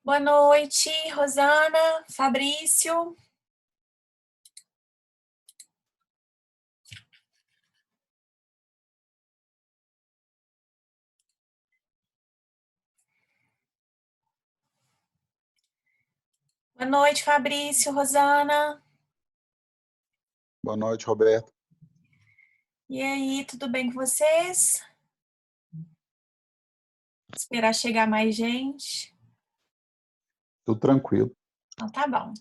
Boa noite, Rosana, Fabrício. Boa noite, Fabrício, Rosana. Boa noite, Roberto. E aí, tudo bem com vocês? Esperar chegar mais gente. Tudo tranquilo. Então, tá bom.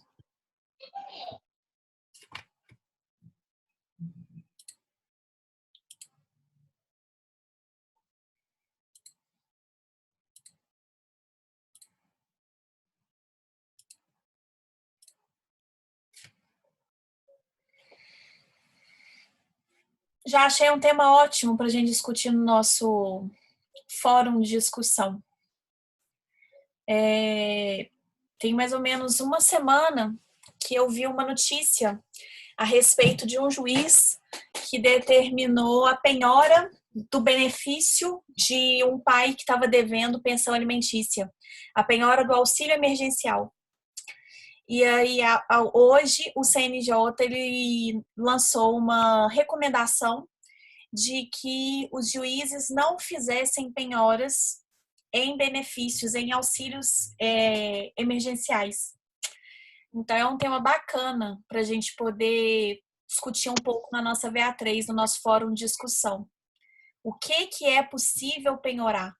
Já achei um tema ótimo para a gente discutir no nosso fórum de discussão. Tem mais ou menos uma semana que eu vi uma notícia a respeito de um juiz que determinou a penhora do benefício de um pai que estava devendo pensão alimentícia, a penhora do auxílio emergencial. E aí, hoje, o CNJ ele lançou uma recomendação de que os juízes não fizessem penhoras em benefícios, em auxílios emergenciais. Então, é um tema bacana para a gente poder discutir um pouco na nossa VA3, no nosso fórum de discussão. O que é possível penhorar?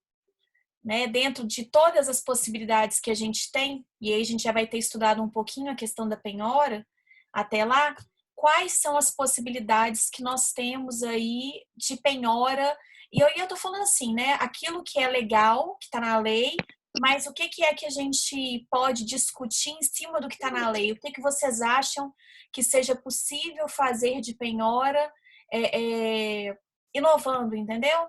Né? Dentro de todas as possibilidades que a gente tem, e aí a gente já vai ter estudado um pouquinho a questão da penhora, até lá, quais são as possibilidades que nós temos aí de penhora? E eu estou falando assim, né? Aquilo que é legal, que está na lei, mas o que é que a gente pode discutir em cima do que está na lei? O que vocês acham que seja possível fazer de penhora, inovando, entendeu?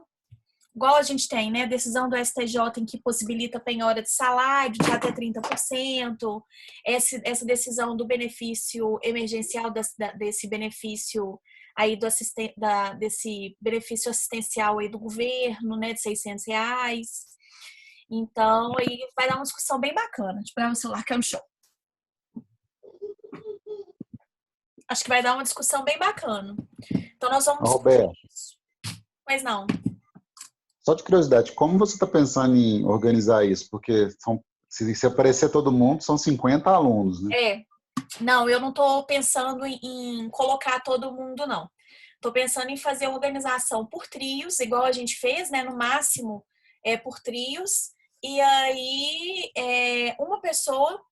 Igual a gente tem, né? A decisão do STJ em que possibilita a penhora de salário de até 30%, essa decisão do benefício emergencial, desse benefício aí desse benefício assistencial aí do governo, né? De R$ 600. Então, aí vai dar uma discussão bem bacana. Deixa eu pegar meu celular que é no show. Acho que vai dar uma discussão bem bacana. Então, nós vamos discutir Roberto, isso. Mas não. só de curiosidade, como você está pensando em organizar isso? Porque se aparecer todo mundo, são 50 alunos, né? Não, eu não estou pensando em colocar todo mundo, não. Estou pensando em fazer organização por trios, igual a gente fez, né? No máximo por trios. E aí, uma pessoa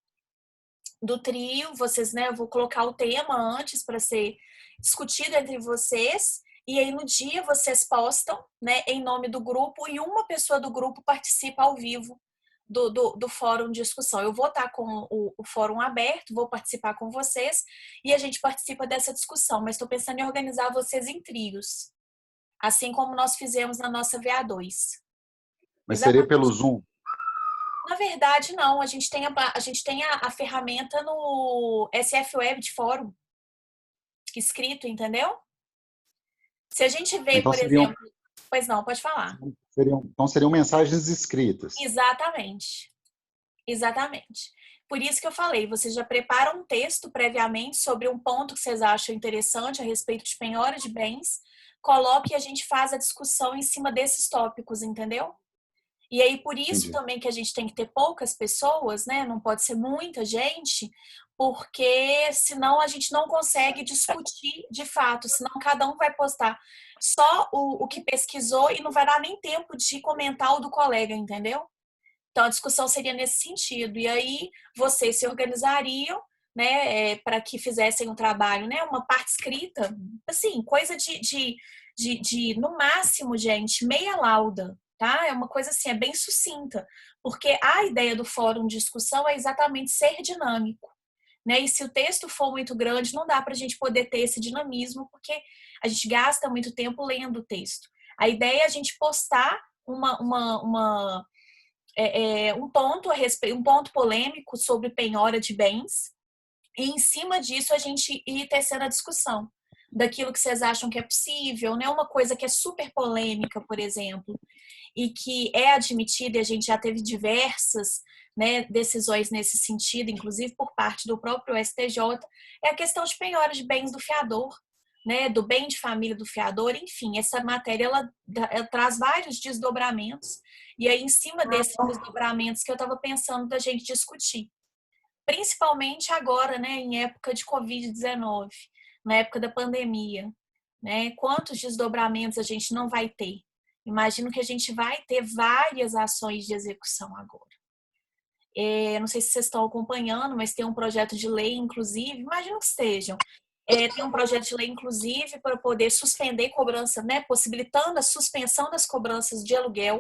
do trio, vocês, né? Eu vou colocar o tema antes para ser discutido entre vocês. E aí, no dia, vocês postam, né, em nome do grupo, e uma pessoa do grupo participa ao vivo do fórum de discussão. Eu vou estar com o fórum aberto, vou participar com vocês e a gente participa dessa discussão, mas estou pensando em organizar vocês em trios, assim como nós fizemos na nossa VA2. Mas seria pelo Exatamente. Zoom? Na verdade, não. A gente tem a ferramenta no SF Web de fórum escrito, entendeu? Se a gente vê, Então por exemplo... Pois não, pode falar. seriam mensagens escritas. Exatamente. Exatamente. Por isso que eu falei, vocês já preparam um texto previamente sobre um ponto que vocês acham interessante a respeito de penhora de bens, coloque e a gente faz a discussão em cima desses tópicos, entendeu? E aí, por isso Entendi. também que a gente tem que ter poucas pessoas, né? Não pode ser muita gente, porque senão a gente não consegue discutir de fato, senão cada um vai postar só o que pesquisou e não vai dar nem tempo de comentar o do colega, entendeu? Então, a discussão seria nesse sentido. E aí, vocês se organizariam, né, para que fizessem um trabalho, né, uma parte escrita, assim, coisa no máximo, gente, meia lauda, tá? É uma coisa assim, é bem sucinta, porque a ideia do fórum de discussão é exatamente ser dinâmico, né? E se o texto for muito grande, não dá para a gente poder ter esse dinamismo, porque a gente gasta muito tempo lendo o texto. A ideia é a gente postar um ponto polêmico sobre penhora de bens, e em cima disso a gente ir tecendo a discussão daquilo que vocês acham que é possível, né? Uma coisa que é super polêmica, por exemplo, e que é admitida, e a gente já teve diversas né, decisões nesse sentido, inclusive por parte do próprio STJ, é a questão de penhora de bens do fiador, né, do bem de família do fiador, enfim, essa matéria ela traz vários desdobramentos, e aí em cima desses desdobramentos que eu estava pensando da gente discutir, principalmente agora, né, em época de Covid-19, na época da pandemia, né, quantos desdobramentos a gente não vai ter? Imagino que a gente vai ter várias ações de execução agora. Não sei se vocês estão acompanhando, mas tem um projeto de lei, inclusive, imagino que estejam. Tem um projeto de lei, inclusive, para poder suspender cobrança, né, possibilitando a suspensão das cobranças de aluguel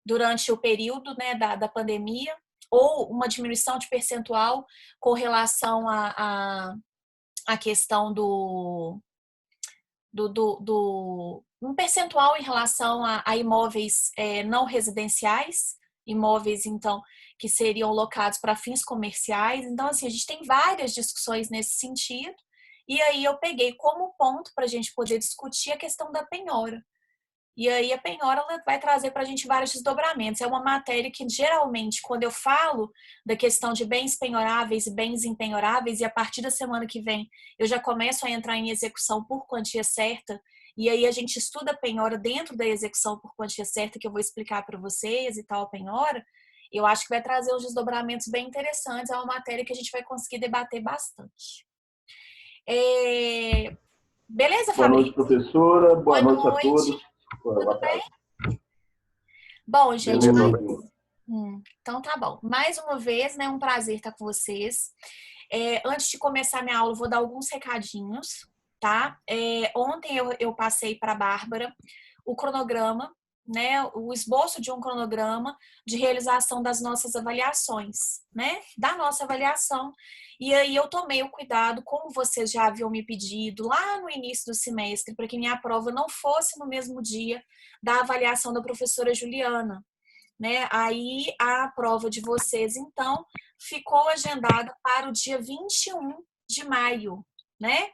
durante o período, né, da pandemia, ou uma diminuição de percentual com relação à questão um percentual em relação a imóveis não residenciais, imóveis, então, que seriam locados para fins comerciais. Então, assim, a gente tem várias discussões nesse sentido. E aí eu peguei como ponto para a gente poder discutir a questão da penhora. E aí a penhora ela vai trazer para a gente vários desdobramentos. É uma matéria que, geralmente, quando eu falo da questão de bens penhoráveis e bens impenhoráveis, e a partir da semana que vem eu já começo a entrar em execução por quantia certa, e aí a gente estuda a penhora dentro da execução por quantia certa, que eu vou explicar para vocês e tal a penhora, eu acho que vai trazer uns desdobramentos bem interessantes. É uma matéria que a gente vai conseguir debater bastante. Beleza, Fabrício? Boa noite, professora. Boa noite a todos. Tudo bem? Bom, gente, então tá bom. Mais uma vez, né, um prazer estar com vocês. Antes de começar minha aula, eu vou dar alguns recadinhos, tá? Ontem eu passei para a Bárbara o cronograma, né, o esboço de um cronograma de realização das nossas avaliações, né, da nossa avaliação. E aí eu tomei o cuidado, como vocês já haviam me pedido lá no início do semestre, para que minha prova não fosse no mesmo dia da avaliação da professora Juliana, né? Aí a prova de vocês, então, ficou agendada para o dia 21 de maio, né?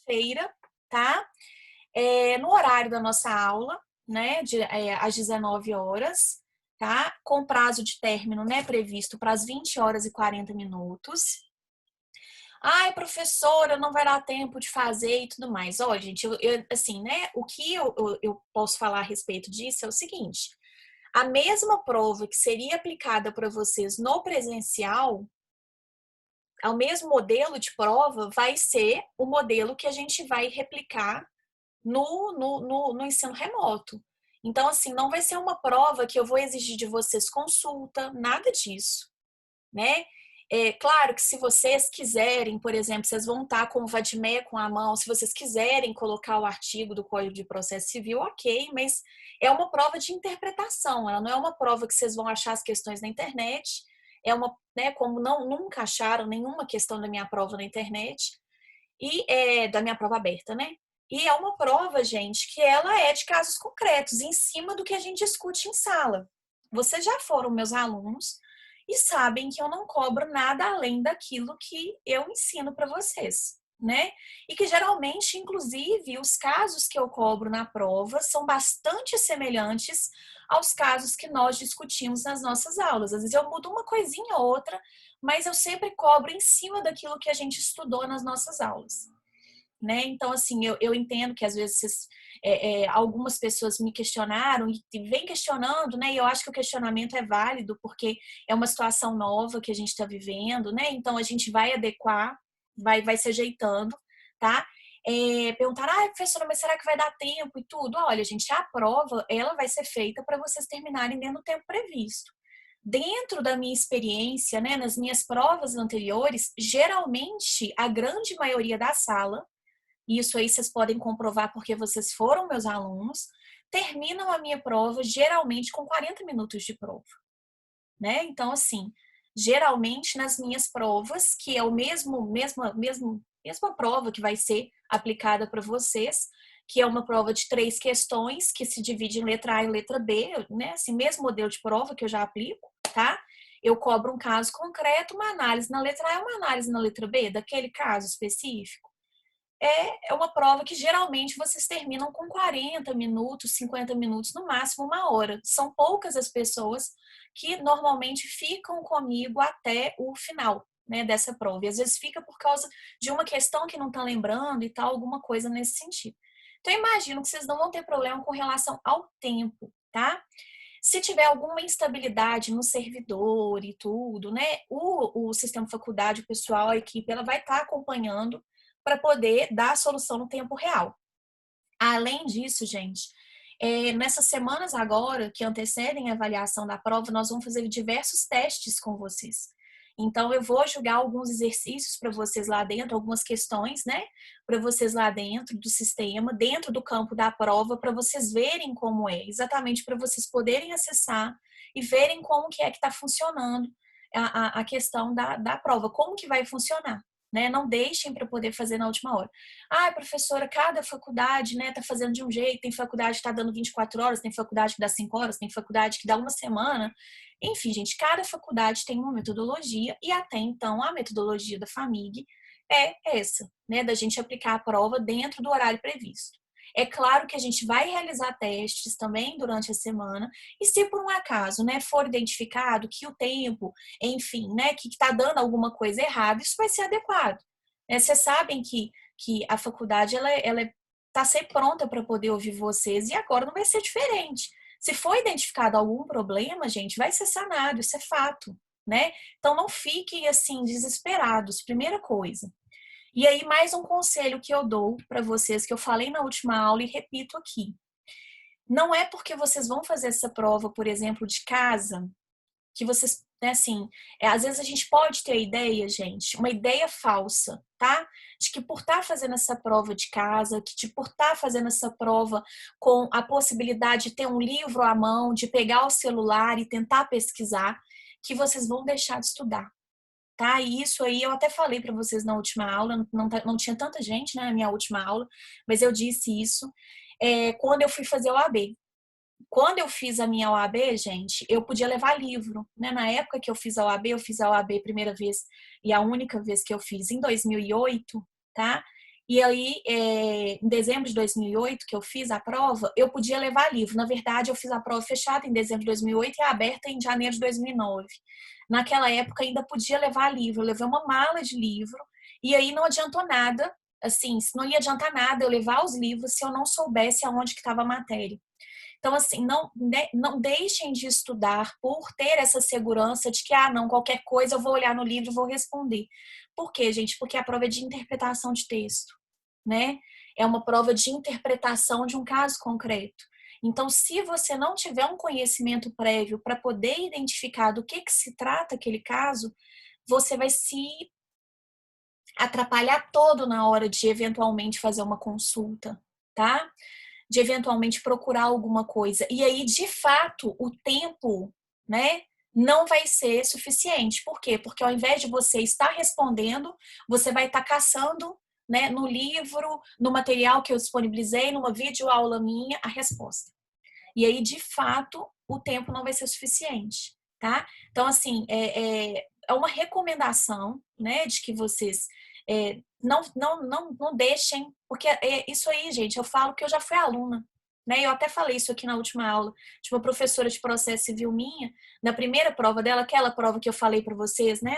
Feira, tá? No horário da nossa aula, né, às 19 horas, tá? Com prazo de término, né, previsto para as 20 horas e 40 minutos. Ai, professora, não vai dar tempo de fazer e tudo mais. Ó, gente, assim, né, o que eu posso falar a respeito disso é o seguinte: a mesma prova que seria aplicada para vocês no presencial, o mesmo modelo de prova vai ser o modelo que a gente vai replicar no ensino remoto. Então, assim, não vai ser uma prova que eu vou exigir de vocês consulta, nada disso, né? Claro que se vocês quiserem, por exemplo, vocês vão estar com o vadimécum à mão, se vocês quiserem colocar o artigo do Código de Processo Civil, ok, mas é uma prova de interpretação, ela não é uma prova que vocês vão achar as questões na internet, né, como nunca acharam nenhuma questão da minha prova na internet, e da minha prova aberta, né? E é uma prova, gente, que ela é de casos concretos, em cima do que a gente discute em sala. Vocês já foram meus alunos e sabem que eu não cobro nada além daquilo que eu ensino para vocês, né? E que geralmente, inclusive, os casos que eu cobro na prova são bastante semelhantes aos casos que nós discutimos nas nossas aulas. Às vezes eu mudo uma coisinha ou outra, mas eu sempre cobro em cima daquilo que a gente estudou nas nossas aulas, né? Então, assim, eu entendo que às vezes algumas pessoas me questionaram e vem questionando, né? E eu acho que o questionamento é válido porque é uma situação nova que a gente está vivendo, né? Então, a gente vai adequar, vai se ajeitando, tá? Perguntaram, professora, mas será que vai dar tempo e tudo? Olha, gente, a prova, ela vai ser feita para vocês terminarem dentro do tempo previsto. Dentro da minha experiência, né, nas minhas provas anteriores, geralmente, a grande maioria da sala, e isso aí vocês podem comprovar porque vocês foram meus alunos, terminam a minha prova geralmente com 40 minutos de prova, né? Então, assim, geralmente nas minhas provas, que é a mesma prova que vai ser aplicada para vocês, que é uma prova de 3 questões, que se divide em letra A e letra B, né? Esse mesmo modelo de prova que eu já aplico, tá? Eu cobro um caso concreto, uma análise na letra A e uma análise na letra B, daquele caso específico. é uma prova que geralmente vocês terminam com 40 minutos, 50 minutos, no máximo 1 hora. São poucas as pessoas que normalmente ficam comigo até o final, né, dessa prova. E às vezes fica por causa de uma questão que não está lembrando e tal, alguma coisa nesse sentido. Então, eu imagino que vocês não vão ter problema com relação ao tempo, tá? Se tiver alguma instabilidade no servidor e tudo, né, o sistema faculdade, o pessoal, a equipe, ela vai estar acompanhando para poder dar a solução no tempo real. Além disso, gente, nessas semanas agora que antecedem a avaliação da prova, nós vamos fazer diversos testes com vocês. Então, eu vou jogar alguns exercícios para vocês lá dentro, algumas questões, né? Para vocês lá dentro do sistema, dentro do campo da prova, para vocês verem como é, exatamente para vocês poderem acessar e verem como que é que está funcionando a questão da prova, como que vai funcionar. Né? Não deixem para poder fazer na última hora. Ah, professora, cada faculdade, né, tá fazendo de um jeito, tem faculdade que tá dando 24 horas, tem faculdade que dá 5 horas, tem faculdade que dá uma semana. Enfim, gente, cada faculdade tem uma metodologia e até então a metodologia da FAMIG é essa, né, da gente aplicar a prova dentro do horário previsto. É claro que a gente vai realizar testes também durante a semana e se por um acaso, né, for identificado que o tempo, enfim, né, que está dando alguma coisa errada, isso vai ser adequado. Vocês sabem que a faculdade ela está sempre pronta para poder ouvir vocês e agora não vai ser diferente. Se for identificado algum problema, gente, vai ser sanado, isso é fato, né? Então não fiquem assim desesperados, primeira coisa. E aí, mais um conselho que eu dou para vocês, que eu falei na última aula e repito aqui. Não é porque vocês vão fazer essa prova, por exemplo, de casa, que vocês, né, assim, às vezes a gente pode ter a ideia, gente, uma ideia falsa, tá? De que por estar fazendo essa prova de casa, por estar fazendo essa prova com a possibilidade de ter um livro à mão, de pegar o celular e tentar pesquisar, que vocês vão deixar de estudar. Tá? E isso aí eu até falei para vocês na última aula, não tinha tanta gente, né, na minha última aula, mas eu disse isso quando eu fui fazer o OAB. Quando eu fiz a minha OAB, gente, eu podia levar livro, né? Na época que eu fiz a OAB a primeira vez e a única vez que eu fiz em 2008, tá? E aí, em dezembro de 2008, que eu fiz a prova, eu podia levar livro. Na verdade, eu fiz a prova fechada em dezembro de 2008 e aberta em janeiro de 2009. Naquela época, ainda podia levar livro. Eu levei uma mala de livro e aí não adiantou nada, assim, não ia adiantar nada eu levar os livros se eu não soubesse aonde que estava a matéria. Então, assim, não deixem de estudar por ter essa segurança de que, não, qualquer coisa eu vou olhar no livro e vou responder. Por quê, gente? Porque a prova é de interpretação de texto, né? É uma prova de interpretação de um caso concreto. Então, se você não tiver um conhecimento prévio para poder identificar do que se trata aquele caso, você vai se atrapalhar todo na hora de eventualmente fazer uma consulta, tá? De eventualmente procurar alguma coisa. E aí, de fato, o tempo, né, não vai ser suficiente. Por quê? Porque ao invés de você estar respondendo, você vai estar caçando, né, no livro, no material que eu disponibilizei, numa videoaula minha, a resposta. E aí, de fato, o tempo não vai ser suficiente, tá? Então, assim, é uma recomendação, né, de que vocês não deixem, porque isso aí, gente, eu falo que eu já fui aluna, né? Eu até falei isso aqui na última aula de uma professora de processo civil minha, na primeira prova dela, aquela prova que eu falei para vocês, né,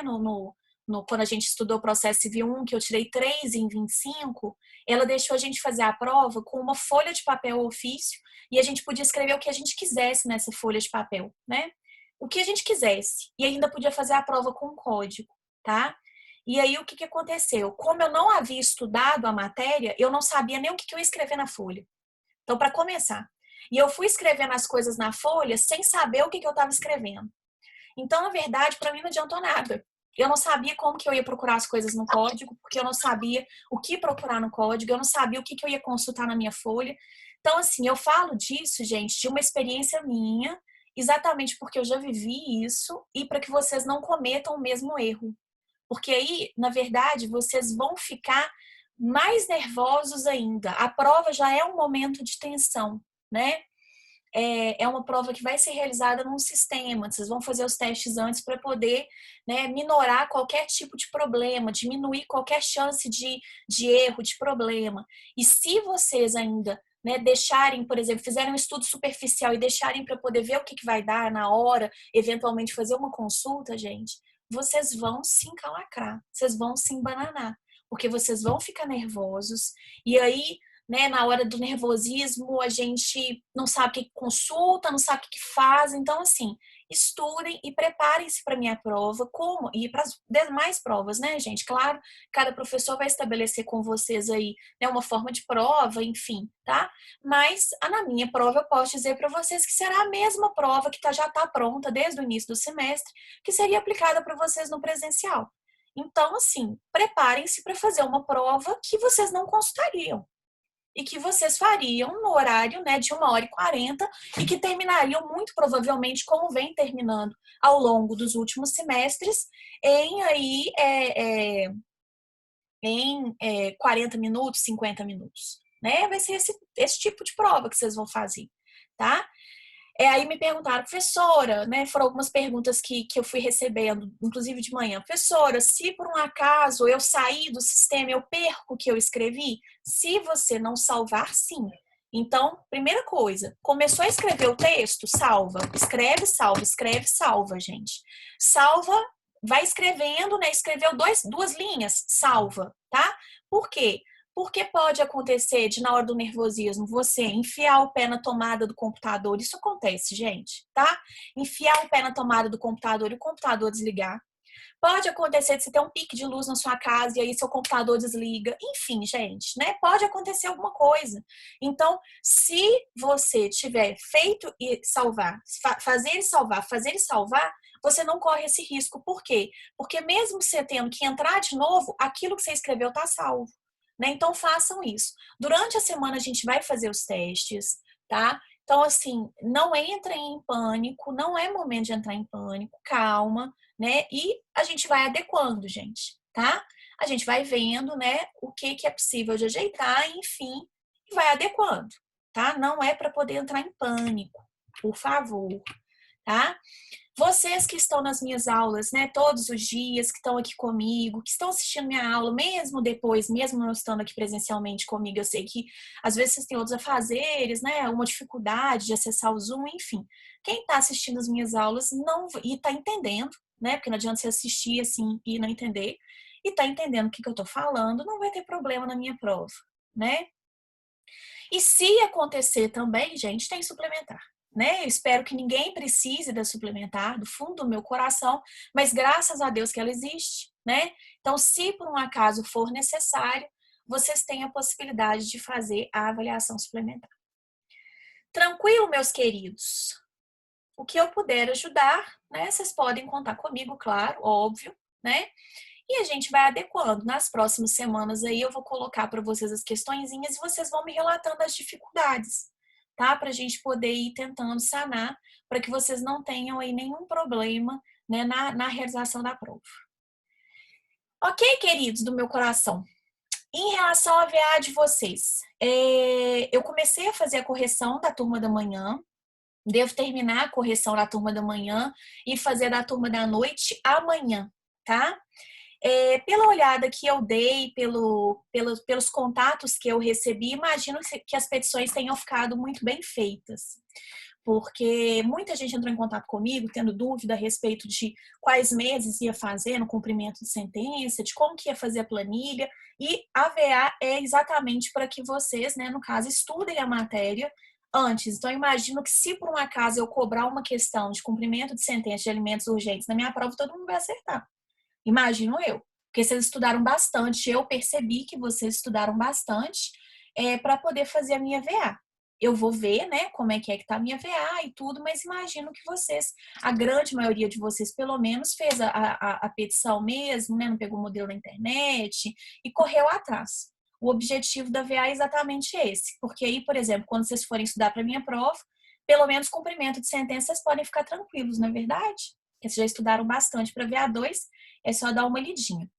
quando a gente estudou processo civil 1, que eu tirei 3 em 25, ela deixou a gente fazer a prova com uma folha de papel ofício e a gente podia escrever o que a gente quisesse nessa folha de papel, né? O que a gente quisesse. E ainda podia fazer a prova com código, tá? E aí, o que aconteceu? Como eu não havia estudado a matéria, eu não sabia nem o que eu ia escrever na folha. Então, para começar. E eu fui escrevendo as coisas na folha sem saber o que eu estava escrevendo. Então, na verdade, para mim não adiantou nada. Eu não sabia como que eu ia procurar as coisas no código, porque eu não sabia o que procurar no código, eu não sabia o que eu ia consultar na minha folha. Então, assim, eu falo disso, gente, de uma experiência minha, exatamente porque eu já vivi isso e para que vocês não cometam o mesmo erro. Porque aí, na verdade, vocês vão ficar mais nervosos ainda. A prova já é um momento de tensão, né? é uma prova que vai ser realizada num sistema. Vocês vão fazer os testes antes para poder, né, minorar qualquer tipo de problema, diminuir qualquer chance de erro, de problema. E se vocês ainda, né, deixarem, por exemplo, fizerem um estudo superficial e deixarem para poder ver o que vai dar na hora, eventualmente fazer uma consulta, gente, vocês vão se encalacrar, vocês vão se embananar, porque vocês vão ficar nervosos e aí, né, na hora do nervosismo a gente não sabe o que consulta, não sabe o que faz. Então, assim, estudem e preparem-se para a minha prova, como e para as demais provas, né, gente? Claro, cada professor vai estabelecer com vocês aí, né, uma forma de prova, enfim, tá? Mas na minha prova eu posso dizer para vocês que será a mesma prova que já está pronta desde o início do semestre, que seria aplicada para vocês no presencial. Então, assim, preparem-se para fazer uma prova que vocês não consultariam e que vocês fariam no horário, né, de 1h40 e que terminariam muito provavelmente como vem terminando ao longo dos últimos semestres em 40 minutos, 50 minutos, né? Vai ser esse tipo de prova que vocês vão fazer, tá? Aí me perguntaram, professora, né? Foram algumas perguntas que eu fui recebendo, inclusive de manhã. Professora, se por um acaso eu sair do sistema, eu perco o que eu escrevi? Se você não salvar, sim. Então, primeira coisa, começou a escrever o texto? Salva. Escreve, salva, gente. Salva, vai escrevendo, né? Escreveu duas linhas, salva, tá? Por quê? Porque pode acontecer de, na hora do nervosismo, você enfiar o pé na tomada do computador. Isso acontece, gente, tá? Enfiar o pé na tomada do computador e o computador desligar. Pode acontecer de você ter um pique de luz na sua casa e aí seu computador desliga. Enfim, gente, né? Pode acontecer alguma coisa. Então, se você tiver feito e salvar, fazer e salvar, você não corre esse risco. Por quê? Porque mesmo você tendo que entrar de novo, aquilo que você escreveu tá salvo. Né? Então façam isso. Durante a semana a gente vai fazer os testes, tá? Então, assim, não entrem em pânico, não é momento de entrar em pânico, calma, né? E a gente vai adequando, gente, tá? A gente vai vendo, né, o que é possível de ajeitar, enfim, e vai adequando, tá? Não é para poder entrar em pânico, por favor, tá? Vocês que estão nas minhas aulas, né, todos os dias, que estão aqui comigo, que estão assistindo minha aula, mesmo depois, mesmo não estando aqui presencialmente comigo, eu sei que às vezes vocês têm outros afazeres, né, uma dificuldade de acessar o Zoom, enfim. Quem está assistindo as minhas aulas não e está entendendo, né, porque não adianta você assistir assim e não entender, e está entendendo o que eu estou falando, não vai ter problema na minha prova, né? E se acontecer também, gente, tem suplementar. Né? Eu espero que ninguém precise da suplementar, do fundo do meu coração, mas graças a Deus que ela existe, né? Então, se por um acaso for necessário, vocês têm a possibilidade de fazer a avaliação suplementar. Tranquilo, meus queridos? O que eu puder ajudar, né? Vocês podem contar comigo, claro, óbvio, né? E a gente vai adequando. Nas próximas semanas aí eu vou colocar para vocês as questõezinhas e vocês vão me relatando as dificuldades, tá? Para a gente poder ir tentando sanar, para que vocês não tenham aí nenhum problema, né, na realização da prova. Ok, queridos do meu coração? Em relação à VA de vocês, eu comecei a fazer a correção da turma da manhã, devo terminar a correção da turma da manhã e fazer da turma da noite amanhã, tá? Pela olhada que eu dei, pelos contatos que eu recebi, imagino que as petições tenham ficado muito bem feitas. Porque muita gente entrou em contato comigo, tendo dúvida a respeito de quais meses ia fazer no cumprimento de sentença, de como que ia fazer a planilha. E a VA é exatamente para que vocês, né, no caso, estudem a matéria antes. Então, imagino que se por um acaso eu cobrar uma questão de cumprimento de sentença de alimentos urgentes na minha prova, todo mundo vai acertar. Imagino eu, porque vocês estudaram bastante, eu percebi que vocês estudaram bastante para poder fazer a minha VA. Eu vou ver, né, como é que tá a minha VA e tudo, mas imagino que vocês, a grande maioria de vocês, pelo menos, fez a petição mesmo, né, não pegou o modelo na internet e correu atrás. O objetivo da VA é exatamente esse, porque aí, por exemplo, quando vocês forem estudar para a minha prova, pelo menos cumprimento de sentença, vocês podem ficar tranquilos, não é verdade? Porque vocês já estudaram bastante para VA2, é só dar uma lidinha.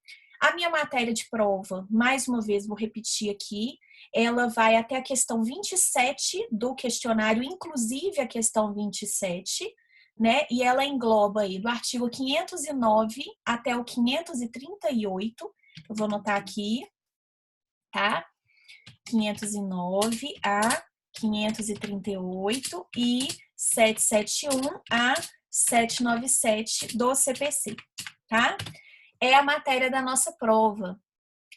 A minha matéria de prova, mais uma vez, vou repetir aqui, ela vai até a questão 27 do questionário, inclusive a questão 27, né? E ela engloba aí do artigo 509 até o 538. Eu vou anotar aqui, tá? 509 a 538 e 771 a 797 do CPC, tá? É a matéria da nossa prova.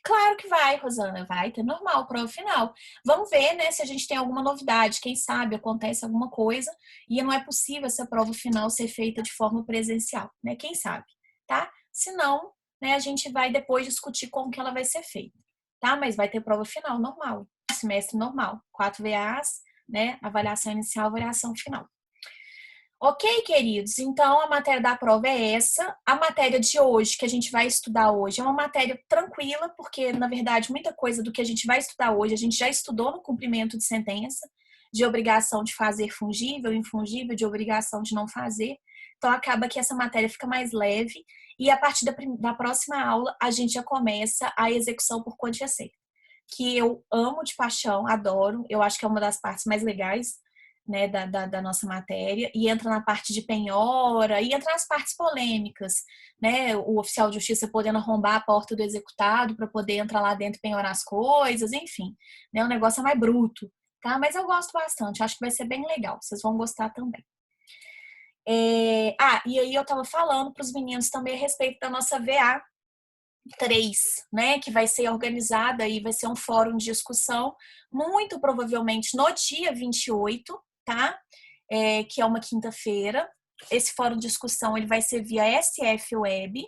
Claro que vai, Rosana, vai ter normal, prova final. Vamos ver, né, se a gente tem alguma novidade. Quem sabe acontece alguma coisa e não é possível essa prova final ser feita de forma presencial, né? Quem sabe, tá? Se não, né, a gente vai depois discutir como que ela vai ser feita, tá? Mas vai ter prova final normal, semestre normal, 4 VAs, né? Avaliação inicial, avaliação final. Ok, queridos? Então, a matéria da prova é essa. A matéria de hoje, que a gente vai estudar hoje, é uma matéria tranquila, porque, na verdade, muita coisa do que a gente vai estudar hoje, a gente já estudou no cumprimento de sentença, de obrigação de fazer fungível, infungível, de obrigação de não fazer. Então, acaba que essa matéria fica mais leve e, a partir da próxima aula, a gente já começa a execução por quantia certa, que eu amo de paixão, adoro. Eu acho que é uma das partes mais legais, né, da nossa matéria, e entra na parte de penhora, e entra nas partes polêmicas, né, o oficial de justiça podendo arrombar a porta do executado para poder entrar lá dentro e penhorar as coisas, enfim, né, o negócio é mais bruto, tá? Mas eu gosto bastante, acho que vai ser bem legal, vocês vão gostar também. E aí eu tava falando para os meninos também a respeito da nossa VA 3, né, que vai ser organizada e vai ser um fórum de discussão, muito provavelmente no dia 28, tá? Que é uma quinta-feira. Esse fórum de discussão ele vai ser via SF Web.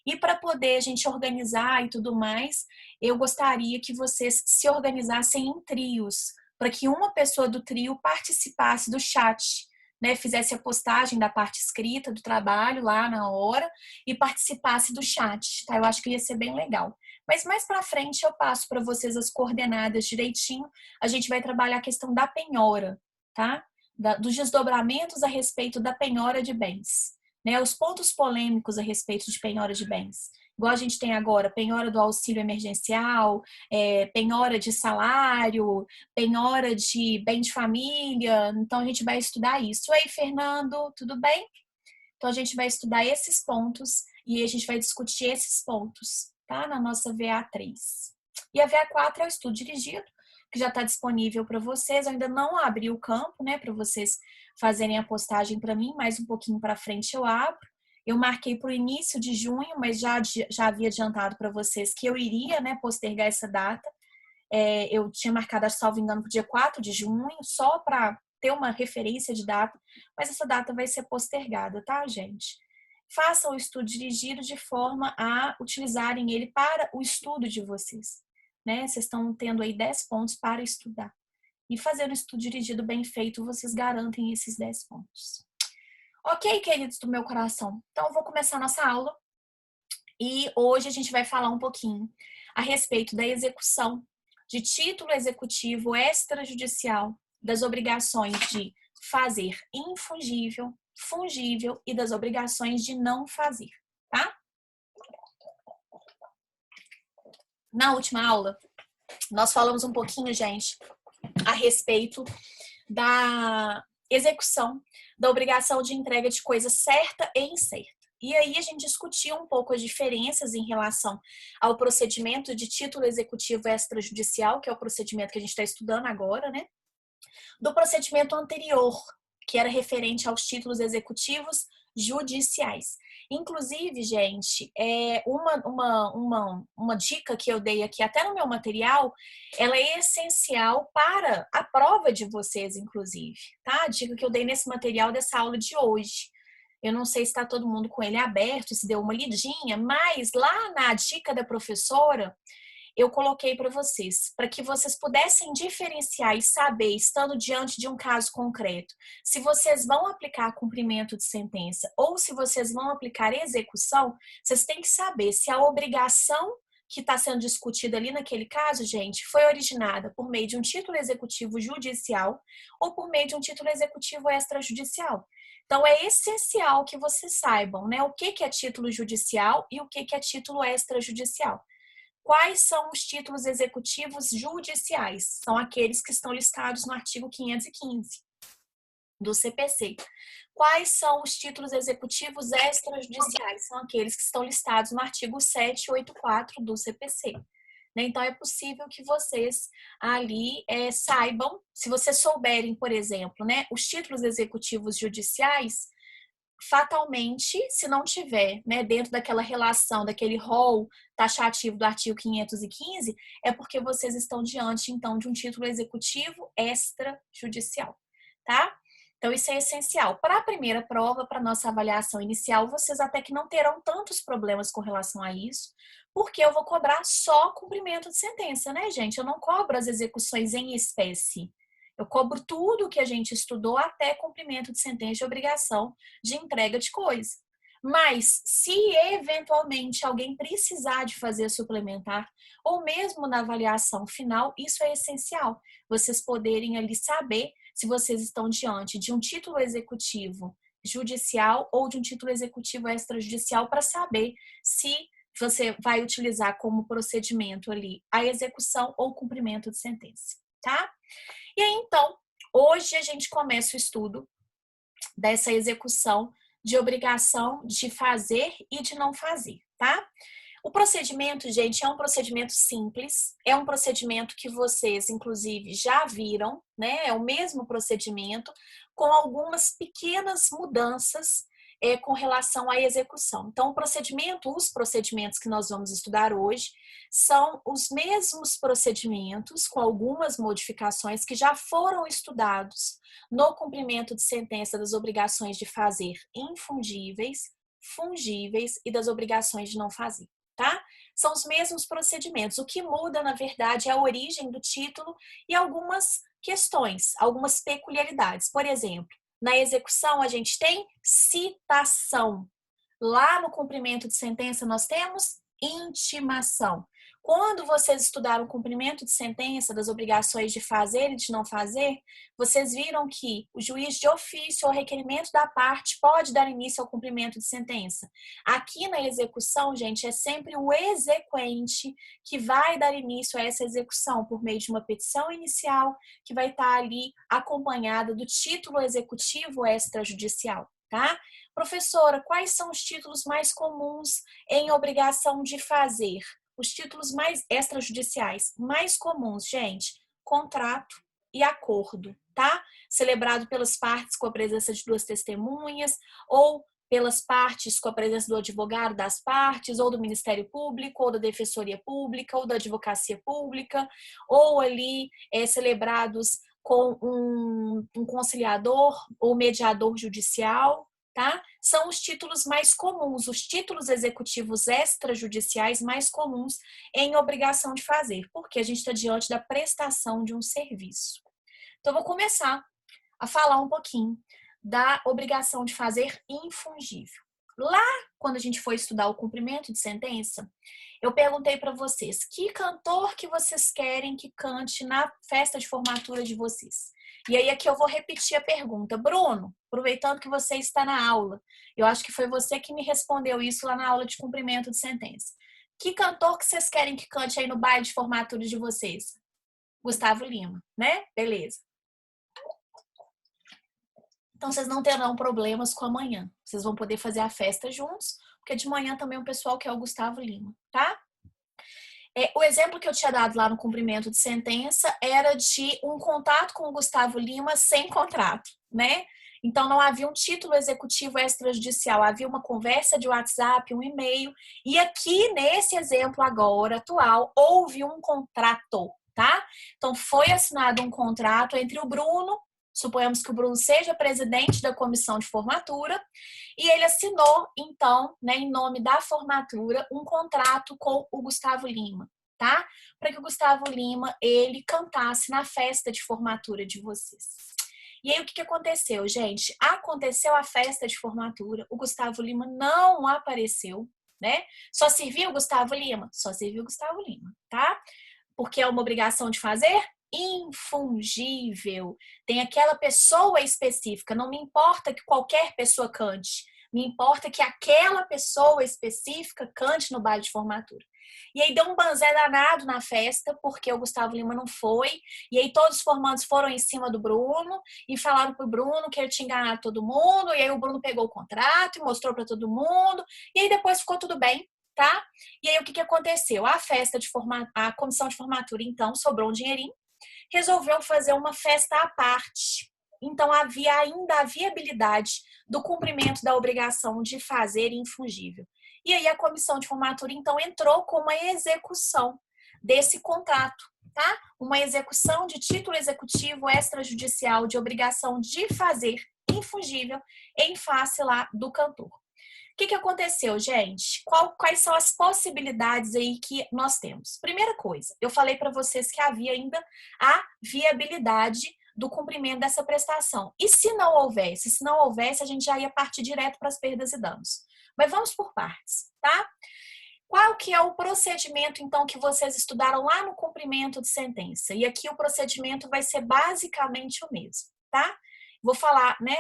E para poder a gente organizar e tudo mais, eu gostaria que vocês se organizassem em trios, para que uma pessoa do trio participasse do chat, né? Fizesse a postagem da parte escrita do trabalho lá na hora e participasse do chat, tá? Eu acho que ia ser bem legal. Mas mais para frente eu passo para vocês as coordenadas direitinho. A gente vai trabalhar a questão da penhora, tá? Dos desdobramentos a respeito da penhora de bens, né? Os pontos polêmicos a respeito de penhora de bens. Igual a gente tem agora, penhora do auxílio emergencial, penhora de salário, penhora de bem de família. Então, a gente vai estudar isso. Oi, Fernando, tudo bem? Então, a gente vai estudar esses pontos e a gente vai discutir esses pontos, tá? Na nossa VA3. E a VA4 é o estudo dirigido, que já está disponível para vocês. Eu ainda não abri o campo, né, para vocês fazerem a postagem para mim. Mais um pouquinho para frente eu abro. Eu marquei para o início de junho, mas já havia adiantado para vocês que eu iria, né, postergar essa data. Eu tinha marcado, salvo engano, para o dia 4 de junho, só para ter uma referência de data, mas essa data vai ser postergada, tá, gente? Façam o estudo dirigido de forma a utilizarem ele para o estudo de vocês, né? Vocês estão tendo aí 10 pontos para estudar. E fazer o estudo dirigido bem feito, vocês garantem esses 10 pontos. Ok, queridos do meu coração? Então, eu vou começar a nossa aula. E hoje a gente vai falar um pouquinho a respeito da execução de título executivo extrajudicial, das obrigações de fazer infungível, fungível e das obrigações de não fazer, tá? Na última aula, nós falamos um pouquinho, gente, a respeito da execução da obrigação de entrega de coisa certa e incerta. E aí a gente discutiu um pouco as diferenças em relação ao procedimento de título executivo extrajudicial, que é o procedimento que a gente está estudando agora, né? Do procedimento anterior, que era referente aos títulos executivos judiciais. Inclusive, gente, uma dica que eu dei aqui, até no meu material, ela é essencial para a prova de vocês, inclusive, tá? A dica que eu dei nesse material dessa aula de hoje. Eu não sei se está todo mundo com ele aberto, se deu uma lidinha, mas lá na dica da professora, eu coloquei para vocês, para que vocês pudessem diferenciar e saber, estando diante de um caso concreto, se vocês vão aplicar cumprimento de sentença ou se vocês vão aplicar execução, vocês têm que saber se a obrigação que está sendo discutida ali naquele caso, gente, foi originada por meio de um título executivo judicial ou por meio de um título executivo extrajudicial. Então, é essencial que vocês saibam, né, o que é título judicial e o que é título extrajudicial. Quais são os títulos executivos judiciais? São aqueles que estão listados no artigo 515 do CPC. Quais são os títulos executivos extrajudiciais? São aqueles que estão listados no artigo 784 do CPC. Então, é possível que vocês ali saibam, se vocês souberem, por exemplo, né, os títulos executivos judiciais, fatalmente, se não tiver, né, dentro daquela relação, daquele rol taxativo do artigo 515, é porque vocês estão diante, então, de um título executivo extrajudicial, tá? Então, isso é essencial. Para a primeira prova, para a nossa avaliação inicial, vocês até que não terão tantos problemas com relação a isso, porque eu vou cobrar só cumprimento de sentença, né, gente? Eu não cobro as execuções em espécie. Eu cobro tudo que a gente estudou até cumprimento de sentença de obrigação de entrega de coisa. Mas, se eventualmente alguém precisar de fazer suplementar, ou mesmo na avaliação final, isso é essencial. Vocês poderem ali saber se vocês estão diante de um título executivo judicial ou de um título executivo extrajudicial, para saber se você vai utilizar como procedimento ali a execução ou cumprimento de sentença, tá? E aí, então, hoje a gente começa o estudo dessa execução de obrigação de fazer e de não fazer, tá? O procedimento, gente, é um procedimento simples, é um procedimento que vocês, inclusive, já viram, né? É o mesmo procedimento, com algumas pequenas mudanças com relação à execução. Então, os procedimentos que nós vamos estudar hoje são os mesmos procedimentos, com algumas modificações que já foram estudados no cumprimento de sentença das obrigações de fazer infungíveis, fungíveis e das obrigações de não fazer, tá? São os mesmos procedimentos. O que muda, na verdade, é a origem do título e algumas questões, algumas peculiaridades. Por exemplo, na execução, a gente tem citação. Lá no cumprimento de sentença, nós temos intimação. Quando vocês estudaram o cumprimento de sentença das obrigações de fazer e de não fazer, vocês viram que o juiz de ofício ou requerimento da parte pode dar início ao cumprimento de sentença. Aqui na execução, gente, é sempre o exequente que vai dar início a essa execução por meio de uma petição inicial que vai estar ali acompanhada do título executivo extrajudicial, tá? Professora, quais são os títulos mais comuns em obrigação de fazer? Os títulos mais extrajudiciais mais comuns, gente, contrato e acordo, tá? Celebrado pelas partes com a presença de duas testemunhas, ou pelas partes com a presença do advogado das partes, ou do Ministério Público, ou da Defensoria Pública, ou da Advocacia Pública, ou ali celebrados com um conciliador ou mediador judicial, tá? São os títulos mais comuns, os títulos executivos extrajudiciais mais comuns em obrigação de fazer, porque a gente está diante da prestação de um serviço. Então, eu vou começar a falar um pouquinho da obrigação de fazer infungível. Lá, quando a gente foi estudar o cumprimento de sentença, eu perguntei para vocês, que cantor que vocês querem que cante na festa de formatura de vocês? E aí aqui eu vou repetir a pergunta. Bruno, aproveitando que você está na aula, eu acho que foi você que me respondeu isso lá na aula de cumprimento de sentença. Que cantor que vocês querem que cante aí no baile de formatura de vocês? Gustavo Lima, né? Beleza. Então, vocês não terão problemas com amanhã. Vocês vão poder fazer a festa juntos, porque de manhã também o pessoal quer o Gustavo Lima, tá? O exemplo que eu tinha dado lá no cumprimento de sentença era de um contato com o Gustavo Lima sem contrato, né? Então, não havia um título executivo extrajudicial, havia uma conversa de WhatsApp, um e-mail, e aqui nesse exemplo agora, atual, houve um contrato, tá? Então, foi assinado um contrato entre o Bruno, suponhamos que o Bruno seja presidente da comissão de formatura, e ele assinou, então, né, em nome da formatura, um contrato com o Gustavo Lima, tá? Para que o Gustavo Lima, ele cantasse na festa de formatura de vocês. E aí, o que aconteceu, gente? Aconteceu a festa de formatura, o Gustavo Lima não apareceu, né? Só serviu o Gustavo Lima? Só serviu o Gustavo Lima, tá? Porque é uma obrigação de fazer infungível. Tem aquela pessoa específica. Não me importa que qualquer pessoa cante. Me importa que aquela pessoa específica cante no baile de formatura. E aí deu um banzé danado na festa, porque o Gustavo Lima não foi. E aí todos os formandos foram em cima do Bruno e falaram pro Bruno que ele tinha enganado todo mundo. E aí o Bruno pegou o contrato e mostrou para todo mundo. E aí depois ficou tudo bem, tá? E aí o que aconteceu? A comissão de formatura, então, sobrou um dinheirinho, resolveu fazer uma festa à parte. Então havia ainda a viabilidade do cumprimento da obrigação de fazer infungível. E aí a comissão de formatura, então, entrou com uma execução desse contrato, tá? Uma execução de título executivo extrajudicial de obrigação de fazer infungível em face lá do cantor. O que aconteceu, gente? Quais são as possibilidades aí que nós temos? Primeira coisa, eu falei para vocês que havia ainda a viabilidade do cumprimento dessa prestação. E se não houvesse? Se não houvesse, a gente já ia partir direto para as perdas e danos. Mas vamos por partes, tá? Qual que é o procedimento, então, que vocês estudaram lá no cumprimento de sentença? E aqui o procedimento vai ser basicamente o mesmo, tá? Vou falar, né,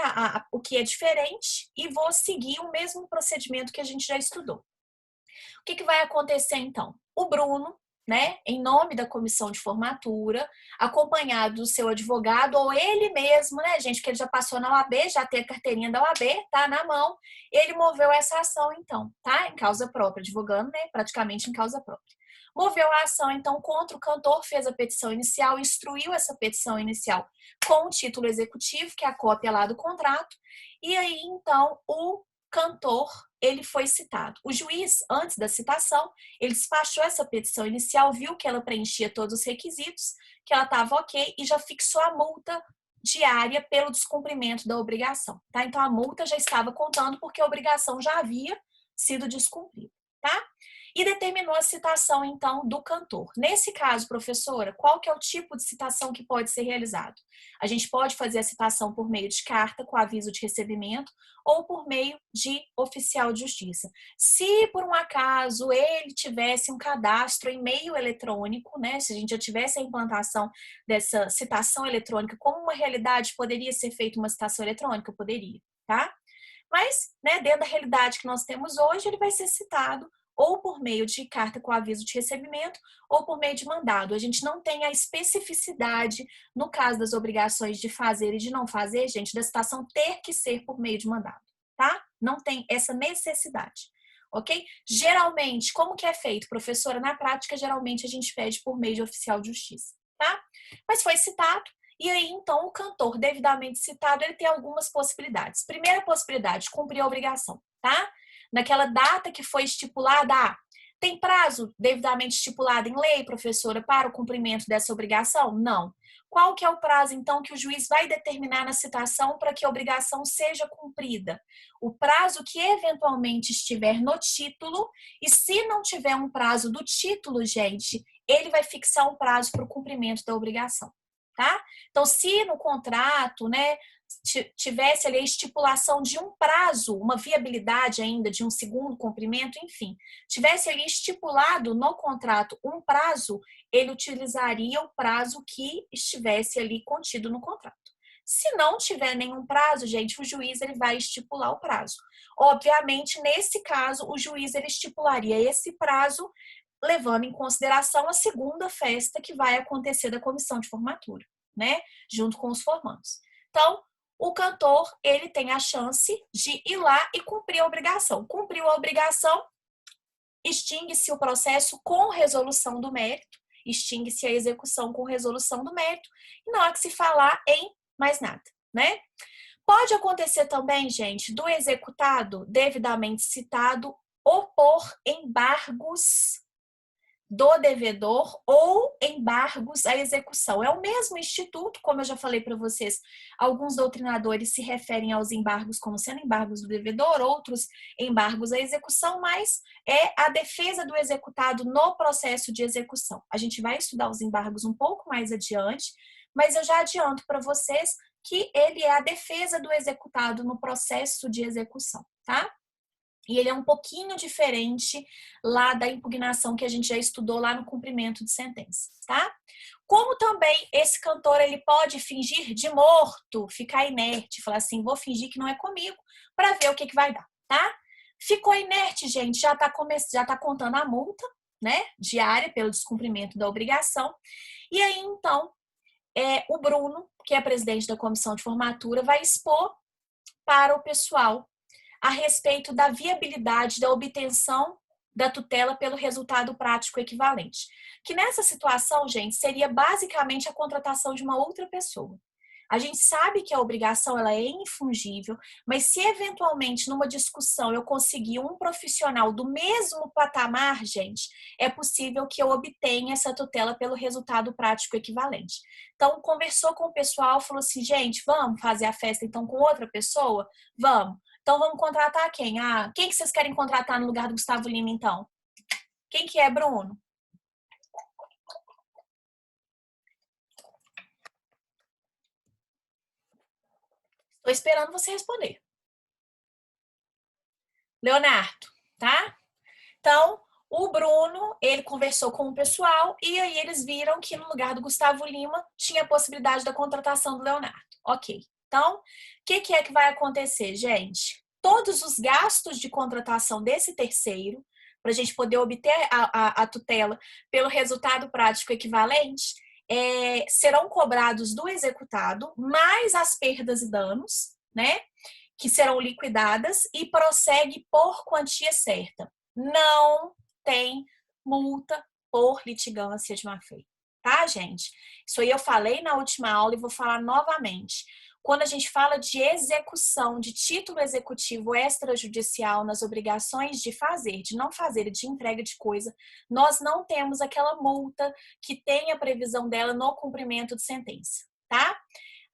o que é diferente e vou seguir o mesmo procedimento que a gente já estudou. O que vai acontecer, então? O Bruno, né, em nome da comissão de formatura, acompanhado do seu advogado ou ele mesmo, né, gente, porque ele já passou na OAB, já tem a carteirinha da OAB, tá na mão, ele moveu essa ação, então, tá? Em causa própria, advogando, né, praticamente em causa própria. Moveu a ação, então, contra o cantor, fez a petição inicial, instruiu essa petição inicial com o título executivo, que é a cópia lá do contrato, e aí, então, o cantor, ele foi citado. O juiz, antes da citação, ele despachou essa petição inicial, viu que ela preenchia todos os requisitos, que ela estava ok e já fixou a multa diária pelo descumprimento da obrigação, tá? Então, a multa já estava contando porque a obrigação já havia sido descumprida, tá? E determinou a citação, então, do cantor. Nesse caso, professora, qual que é o tipo de citação que pode ser realizado? A gente pode fazer a citação por meio de carta com aviso de recebimento ou por meio de oficial de justiça. Se, por um acaso, ele tivesse um cadastro em meio eletrônico, né? Se a gente já tivesse a implantação dessa citação eletrônica como uma realidade, poderia ser feita uma citação eletrônica? Poderia, tá? Mas, né, dentro da realidade que nós temos hoje, ele vai ser citado ou por meio de carta com aviso de recebimento, ou por meio de mandado. A gente não tem a especificidade, no caso das obrigações de fazer e de não fazer, gente, da citação ter que ser por meio de mandado, tá? Não tem essa necessidade, ok? Geralmente, como que é feito, professora? Na prática, geralmente a gente pede por meio de oficial de justiça, tá? Mas foi citado, e aí, então, o cantor devidamente citado, ele tem algumas possibilidades. Primeira possibilidade, cumprir a obrigação, tá? Naquela data que foi estipulada, tem prazo devidamente estipulado em lei, professora, para o cumprimento dessa obrigação? Não. Qual que é o prazo, então, que o juiz vai determinar na citação para que a obrigação seja cumprida? O prazo que eventualmente estiver no título, e se não tiver um prazo do título, gente, ele vai fixar um prazo para o cumprimento da obrigação, tá? Então, se no contrato, né, tivesse ali a estipulação de um prazo, uma viabilidade ainda de um segundo cumprimento, enfim, tivesse ali estipulado no contrato um prazo, ele utilizaria o prazo que estivesse ali contido no contrato. Se não tiver nenhum prazo, gente, o juiz ele vai estipular o prazo. Obviamente, nesse caso, o juiz ele estipularia esse prazo levando em consideração a segunda festa que vai acontecer da comissão de formatura, né, junto com os formandos. Então, o cantor, ele tem a chance de ir lá e cumprir a obrigação. Cumpriu a obrigação, extingue-se o processo com resolução do mérito, extingue-se a execução com resolução do mérito, e não há que se falar em mais nada, né? Pode acontecer também, gente, do executado devidamente citado opor embargos do devedor ou embargos à execução. É o mesmo instituto, como eu já falei para vocês, alguns doutrinadores se referem aos embargos como sendo embargos do devedor, outros embargos à execução, mas é a defesa do executado no processo de execução. A gente vai estudar os embargos um pouco mais adiante, mas eu já adianto para vocês que ele é a defesa do executado no processo de execução, tá? E ele é um pouquinho diferente lá da impugnação que a gente já estudou lá no cumprimento de sentença, tá? Como também Também esse cantor ele pode fingir de morto, ficar inerte, falar assim, vou fingir que não é comigo para ver o que vai dar, tá? Ficou inerte, gente, já tá contando a multa, né, diária pelo descumprimento da obrigação. E aí então o Bruno, que é presidente da comissão de formatura, vai expor para o pessoal a respeito da viabilidade da obtenção da tutela pelo resultado prático equivalente. Que nessa situação, gente, seria basicamente a contratação de uma outra pessoa. A gente sabe que a obrigação ela é infungível, mas se eventualmente numa discussão eu conseguir um profissional do mesmo patamar, gente, é possível que eu obtenha essa tutela pelo resultado prático equivalente. Então, conversou com o pessoal, falou assim, gente, vamos fazer a festa então com outra pessoa? Vamos. Então, vamos contratar quem? Quem que vocês querem contratar no lugar do Gustavo Lima, então? Quem que é, Bruno? Estou esperando você responder. Leonardo, tá? Então, o Bruno, ele conversou com o pessoal e aí eles viram que no lugar do Gustavo Lima tinha a possibilidade da contratação do Leonardo. Ok. Então, o que é que vai acontecer, gente? Todos os gastos de contratação desse terceiro, para a gente poder obter a tutela pelo resultado prático equivalente, serão cobrados do executado, mais as perdas e danos, né? Que serão liquidadas e prossegue por quantia certa. Não tem multa por litigância de má-fé, tá, gente? Isso aí eu falei na última aula e vou falar novamente. Quando a gente fala de execução de título executivo extrajudicial nas obrigações de fazer, de não fazer e de entrega de coisa, nós não temos aquela multa que tem a previsão dela no cumprimento de sentença, tá?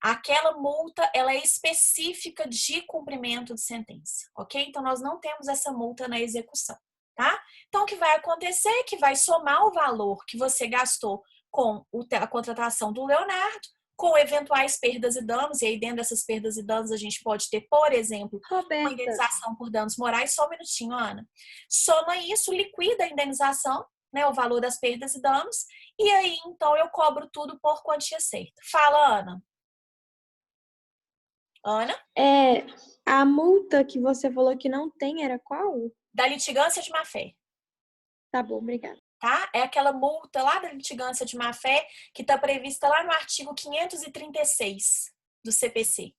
Aquela multa, ela é específica de cumprimento de sentença, ok? Então, nós não temos essa multa na execução, tá? Então, o que vai acontecer é que vai somar o valor que você gastou com a contratação do Leonardo, com eventuais perdas e danos, e aí dentro dessas perdas e danos a gente pode ter, por exemplo, uma indenização por danos morais. Só um minutinho, Ana. Soma isso, liquida a indenização, né, o valor das perdas e danos, e aí então eu cobro tudo por quantia certa. Fala, Ana. Ana? A multa que você falou que não tem era qual? Da litigância de má-fé. Tá bom, obrigada. Tá? É aquela multa lá da litigância de má-fé que está prevista lá no artigo 536 do CPC.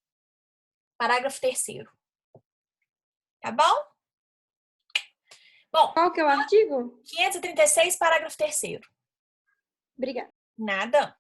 Parágrafo 3º. Tá bom? Bom. Qual que é o artigo? 536, parágrafo 3º. Obrigada. Nada.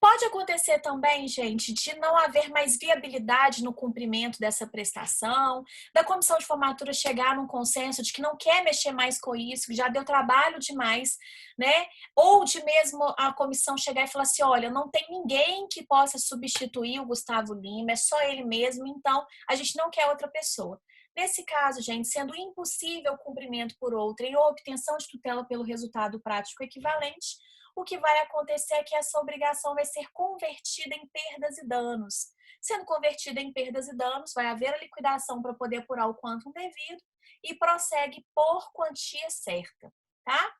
Pode acontecer também, gente, de não haver mais viabilidade no cumprimento dessa prestação, da comissão de formatura chegar num consenso de que não quer mexer mais com isso, que já deu trabalho demais, né? Ou de mesmo a comissão chegar e falar assim, olha, não tem ninguém que possa substituir o Gustavo Lima, é só ele mesmo, então a gente não quer outra pessoa. Nesse caso, gente, sendo impossível o cumprimento por outra e a obtenção de tutela pelo resultado prático equivalente, o que vai acontecer é que essa obrigação vai ser convertida em perdas e danos. Sendo convertida em perdas e danos, vai haver a liquidação para poder apurar o quantum devido e prossegue por quantia certa, tá?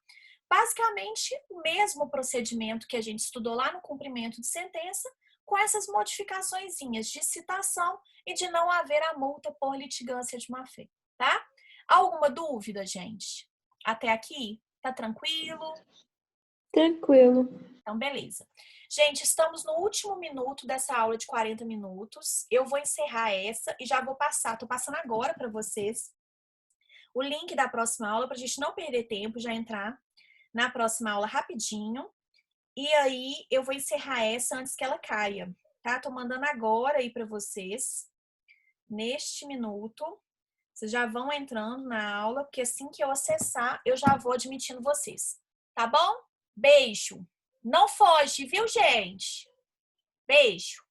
Basicamente, o mesmo procedimento que a gente estudou lá no cumprimento de sentença, com essas modificaçõezinhas de citação e de não haver a multa por litigância de má-fé, tá? Alguma dúvida, gente? Até aqui? Tá tranquilo? Tranquilo. Então, beleza. Gente, estamos no último minuto dessa aula de 40 minutos. Eu vou encerrar essa e já vou passar. Tô passando agora para vocês o link da próxima aula para a gente não perder tempo, já entrar na próxima aula rapidinho. E aí, eu vou encerrar essa antes que ela caia, tá? Tô mandando agora aí para vocês, neste minuto. Vocês já vão entrando na aula, porque assim que eu acessar, eu já vou admitindo vocês. Tá bom? Beijo. Não foge, viu, gente? Beijo.